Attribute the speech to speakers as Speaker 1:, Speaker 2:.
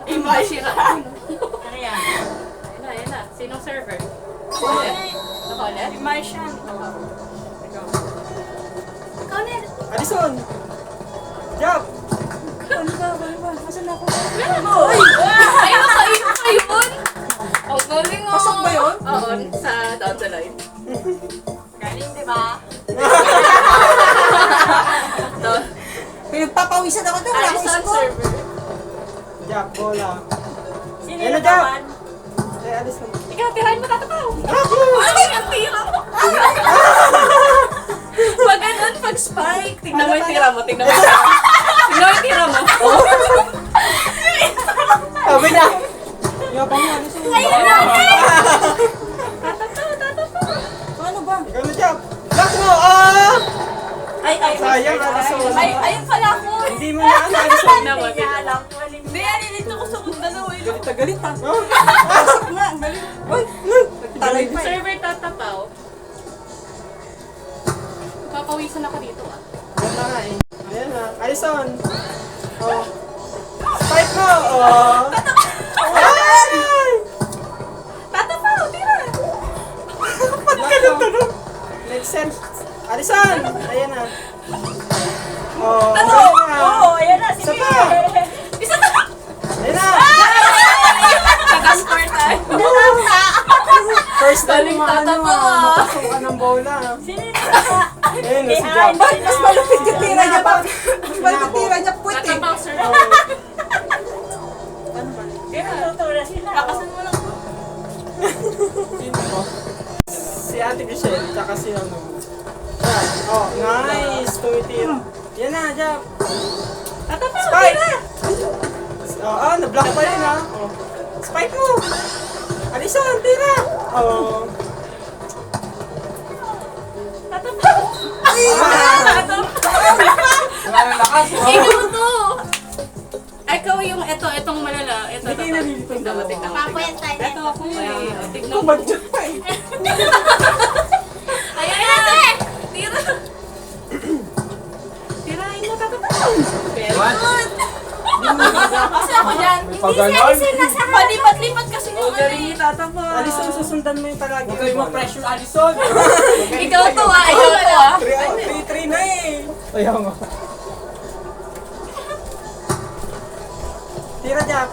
Speaker 1: Imagine.
Speaker 2: Ano yan?
Speaker 1: Ayun na. Sinong server?
Speaker 2: Ulit.
Speaker 1: Ako ulit?
Speaker 2: Immersion.
Speaker 1: Ikaw.
Speaker 2: Ikaw na.
Speaker 3: Alison! Jump!
Speaker 2: Ano ba? Asan ako?
Speaker 1: Ay, nakain pa yun! Ang galing oh!
Speaker 3: Pasok ba yun?
Speaker 1: Oo, sa down the line.
Speaker 2: Galing, di ba?
Speaker 1: Down.
Speaker 4: Pinagpapawisan ako doon. Wala akong
Speaker 1: Alison
Speaker 4: score.
Speaker 1: server.
Speaker 3: Jump, bola.
Speaker 2: Sino
Speaker 3: Yan na,
Speaker 2: yung
Speaker 3: Jump!
Speaker 2: naman?
Speaker 3: Eh, Alison.
Speaker 1: Ikaw, tirahin mo tatapaw!
Speaker 3: Ako!
Speaker 1: Ay, ang tira mo! Pag ganun, pag spike, tingnan mo yung tira mo, tingnan mo yung tira mo. Tingnan mo yung tira mo.
Speaker 3: Sabi na! Yabang mo, Alison.
Speaker 2: Ayun na!
Speaker 1: Tatapaw.
Speaker 4: Ano ba?
Speaker 3: Ikaw na, Jump! Lock mo! Ah!
Speaker 2: Ay,
Speaker 3: Sayang, Alison.
Speaker 2: ayun pala ako.
Speaker 3: Hindi mo na, Alison.
Speaker 1: Tingnan mo,
Speaker 2: Hindi
Speaker 1: tingnan
Speaker 2: nga
Speaker 1: mo.
Speaker 2: alam ko. Hindi, nilito ko sa kong dalawa.
Speaker 4: Galit na galit ha.
Speaker 3: Oh.
Speaker 4: Pasok nga. Ang galit. Uy! Talay pa eh.
Speaker 1: Server tatapaw. Papawisan ako dito ah.
Speaker 3: Yan na nga eh. Ayan na. Alison! Oh. Spike mo! Oh. Ay!
Speaker 1: Tatapaw, tira!
Speaker 3: Ba't ganun tunog? Make sense. Alison! Ayan na. Oh, ang galing na.
Speaker 2: Oo, ayan na.
Speaker 3: Isa
Speaker 2: Sige.
Speaker 3: pa.
Speaker 1: Isa na!
Speaker 3: Ayan na!
Speaker 1: Nag-score tayo.
Speaker 3: First time
Speaker 1: Galing
Speaker 3: mo
Speaker 1: tatapaw, ah.
Speaker 3: mapasukan ng bola.
Speaker 2: Sino yung nasa?
Speaker 3: Ayan na si
Speaker 2: Behind.
Speaker 3: Jump.
Speaker 4: Mas malupit yung tira niya pa. Mas malupit yung tira niya puwit eh.
Speaker 1: Tatapaw, sir.
Speaker 2: Tira. Tutura sila.
Speaker 1: Lakasan mo lang.
Speaker 3: Sino mo? Si Ate Michelle, tsaka si ano. Yan. Oh, nice! Tumitira. Yan na, Jump.
Speaker 1: Tatapaw,
Speaker 3: Spike!
Speaker 1: tira!
Speaker 3: Oh, na-block pa rin ha. Oh. Spike mo! Alison, tira! Oh.
Speaker 1: Tatapaw!
Speaker 3: Wala nang lakas.
Speaker 1: Ikaw to! Ikaw yung itong malala. Ito,
Speaker 3: Hindi kayo nalilito
Speaker 1: tignan mo,
Speaker 3: dalawa.
Speaker 1: tignan mo.
Speaker 2: Papayan tayo.
Speaker 1: Ito ako eh. Tignan mo.
Speaker 3: Kumagdyan pa eh.
Speaker 1: Ayan na! Tira! Tirahin mo, tatapaw!
Speaker 2: Kasi ako dyan.
Speaker 3: Paganon?
Speaker 2: Palipat-lipat kasi
Speaker 1: O, galing ni tatapaw.
Speaker 3: Alison, susundan mo yung palagi.
Speaker 5: Huwag kayo ma-pressure, Alison!
Speaker 1: Ikaw to ah, ikaw to ah.
Speaker 3: 3-3 na eh. Ayaw nga. Tira, Jump.